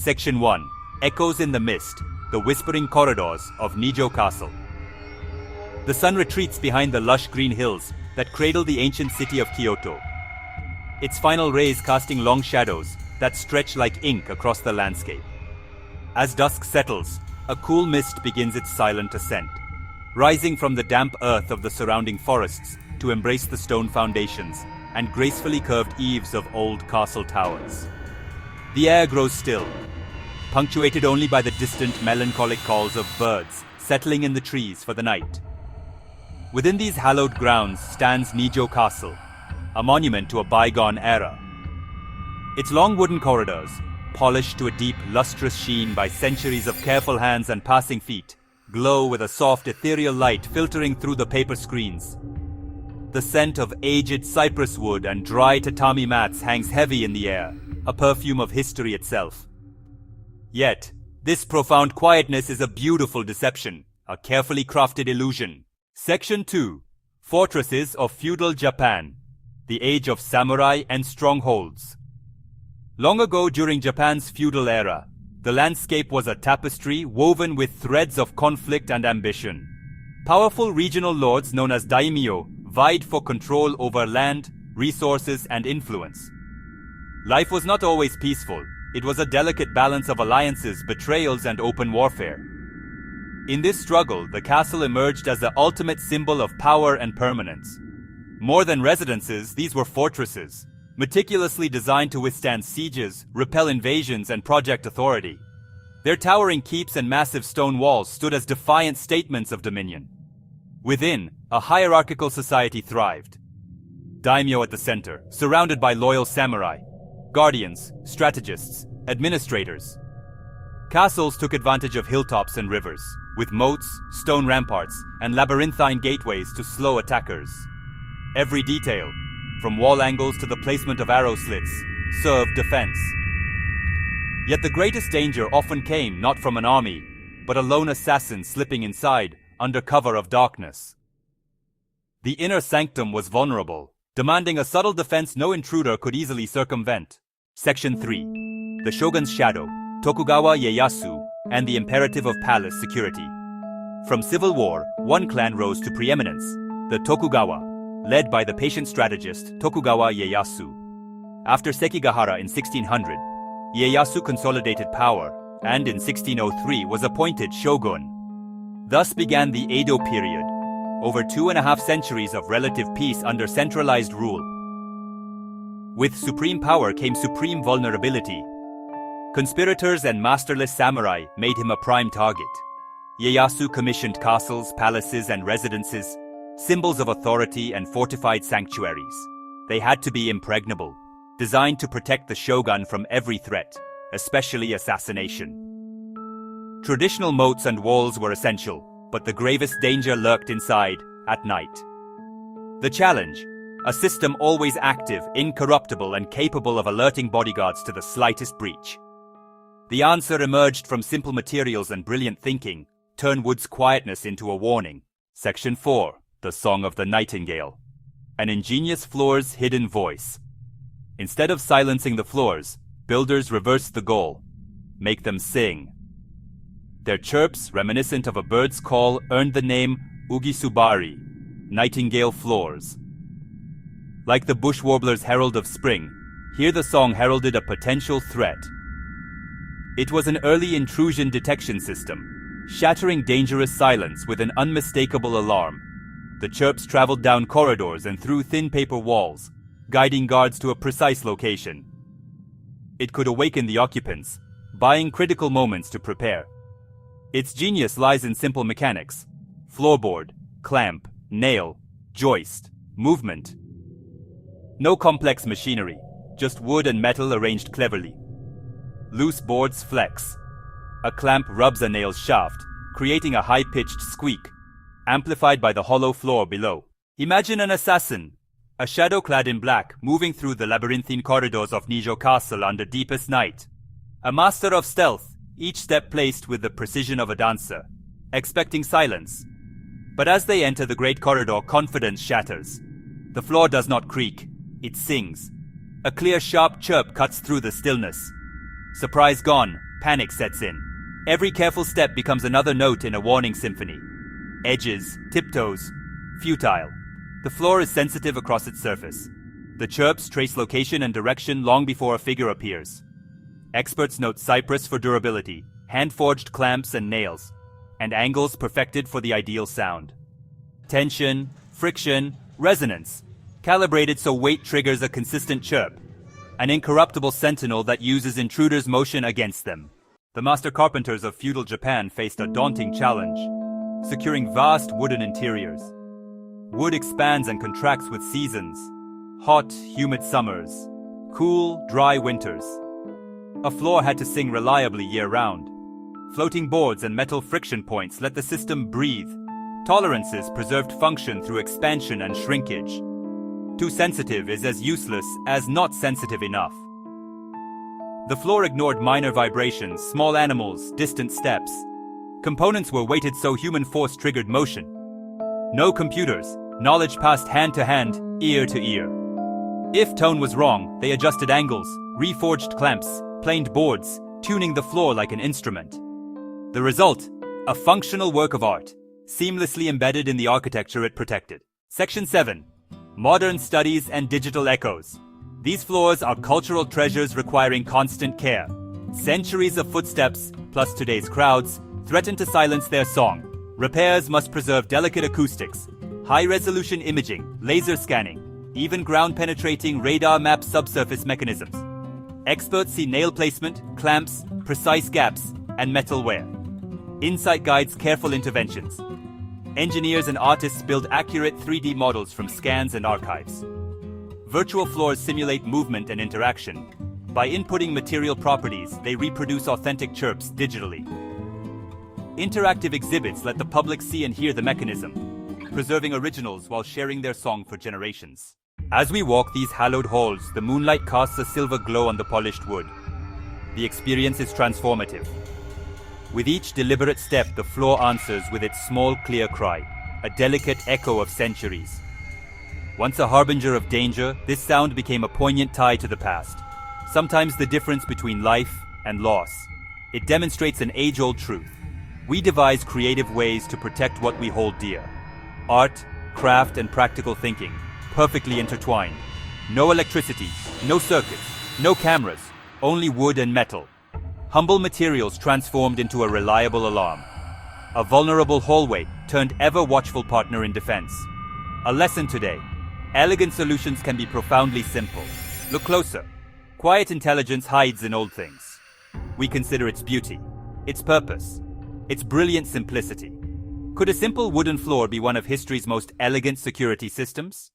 Section 1. Echoes in the Mist, the Whispering Corridors of Nijō Castle. The sun retreats behind the lush green hills that cradle the ancient city of Kyoto, its final rays casting long shadows that stretch like ink across the landscape. As dusk settles, a cool mist begins its silent ascent, rising from the damp earth of the surrounding forests to embrace the stone foundations and gracefully curved eaves of old castle towers. The air grows still, punctuated only by the distant melancholic calls of birds settling in the trees for the night. Within these hallowed grounds stands Nijō Castle, a monument to a bygone era. Its long wooden corridors, polished to a deep, lustrous sheen by centuries of careful hands and passing feet, glow with a soft, ethereal light filtering through the paper screens. The scent of aged cypress wood and dry tatami mats hangs heavy in the air, a perfume of history itself. Yet, this profound quietness is a beautiful deception, a carefully crafted illusion. Section 2. Fortresses of Feudal Japan, the Age of Samurai and Strongholds. Long ago during Japan's feudal era, the landscape was a tapestry woven with threads of conflict and ambition. Powerful regional lords known as daimyo vied for control over land, resources, and influence. Life was not always peaceful. It was a delicate balance of alliances, betrayals, and open warfare. In this struggle, the castle emerged as the ultimate symbol of power and permanence. More than residences, these were fortresses, meticulously designed to withstand sieges, repel invasions, and project authority. Their towering keeps and massive stone walls stood as defiant statements of dominion. Within, a hierarchical society thrived. Daimyo at the center, surrounded by loyal samurai, guardians, strategists, administrators. Castles took advantage of hilltops and rivers, with moats, stone ramparts, and labyrinthine gateways to slow attackers. Every detail, from wall angles to the placement of arrow slits, served defense. Yet the greatest danger often came not from an army, but a lone assassin slipping inside under cover of darkness. The inner sanctum was vulnerable, demanding a subtle defense no intruder could easily circumvent. Section 3. The Shogun's Shadow, Tokugawa Ieyasu, and the Imperative of Palace Security. From civil war, one clan rose to preeminence, the Tokugawa, led by the patient strategist Tokugawa Ieyasu. After Sekigahara in 1600, Ieyasu consolidated power and in 1603 was appointed shogun. Thus began the Edo period, over 2.5 centuries of relative peace under centralized rule. With supreme power came supreme vulnerability. Conspirators and masterless samurai made him a prime target. Ieyasu commissioned castles, palaces, and residences, symbols of authority and fortified sanctuaries. They had to be impregnable, designed to protect the shogun from every threat, especially assassination. Traditional moats and walls were essential, but the gravest danger lurked inside, at night. The challenge: a system always active, incorruptible, and capable of alerting bodyguards to the slightest breach. The answer emerged from simple materials and brilliant thinking: turn wood's quietness into a warning. Section 4. The Song of the Nightingale. An ingenious floor's hidden voice. Instead of silencing the floors, builders reversed the goal: make them sing. Their chirps, reminiscent of a bird's call, earned the name Ugisubari, nightingale floors. Like the bush warbler's herald of spring, here the song heralded a potential threat. It was an early intrusion detection system, shattering dangerous silence with an unmistakable alarm. The chirps traveled down corridors and through thin paper walls, guiding guards to a precise location. It could awaken the occupants, buying critical moments to prepare. Its genius lies in simple mechanics: floorboard, clamp, nail, joist, movement. No complex machinery, just wood and metal arranged cleverly. Loose boards flex. A clamp rubs a nail's shaft, creating a high-pitched squeak, amplified by the hollow floor below. Imagine an assassin, a shadow clad in black, moving through the labyrinthine corridors of Nijō Castle under deepest night. A master of stealth, each step placed with the precision of a dancer, expecting silence. But as they enter the great corridor, confidence shatters. The floor does not creak, it sings. A clear, sharp chirp cuts through the stillness. Surprise gone, panic sets in. Every careful step becomes another note in a warning symphony. Edges, tiptoes, futile. The floor is sensitive across its surface. The chirps trace location and direction long before a figure appears. Experts note cypress for durability, hand-forged clamps and nails, and angles perfected for the ideal sound. Tension, friction, resonance, calibrated so weight triggers a consistent chirp. An incorruptible sentinel that uses intruders' motion against them. The master carpenters of feudal Japan faced a daunting challenge, securing vast wooden interiors. Wood expands and contracts with seasons. Hot, humid summers. Cool, dry winters. A floor had to sing reliably year-round. Floating boards and metal friction points let the system breathe. Tolerances preserved function through expansion and shrinkage. Too sensitive is as useless as not sensitive enough. The floor ignored minor vibrations, small animals, distant steps. Components were weighted so human force triggered motion. No computers, knowledge passed hand to hand, ear to ear. If tone was wrong, they adjusted angles, reforged clamps, planed boards, tuning the floor like an instrument. The result, a functional work of art, seamlessly embedded in the architecture it protected. Section 7. Modern Studies and Digital Echoes. These floors are cultural treasures requiring constant care. Centuries of footsteps, plus today's crowds, threaten to silence their song. Repairs must preserve delicate acoustics, high-resolution imaging, laser scanning, even ground-penetrating radar map subsurface mechanisms. Experts see nail placement, clamps, precise gaps, and metal wear. Insight guides careful interventions. Engineers and artists build accurate 3D models from scans and archives. Virtual floors simulate movement and interaction. By inputting material properties, they reproduce authentic chirps digitally. Interactive exhibits let the public see and hear the mechanism, preserving originals while sharing their song for generations. As we walk these hallowed halls, the moonlight casts a silver glow on the polished wood. The experience is transformative. With each deliberate step, the floor answers with its small, clear cry, a delicate echo of centuries. Once a harbinger of danger, this sound became a poignant tie to the past, sometimes the difference between life and loss. It demonstrates an age-old truth. We devise creative ways to protect what we hold dear. Art, craft, and practical thinking, perfectly intertwined. No electricity, no circuits, no cameras, only wood and metal. Humble materials transformed into a reliable alarm. A vulnerable hallway turned ever-watchful partner in defense. A lesson today. Elegant solutions can be profoundly simple. Look closer. Quiet intelligence hides in old things. We consider its beauty, its purpose, its brilliant simplicity. Could a simple wooden floor be one of history's most elegant security systems?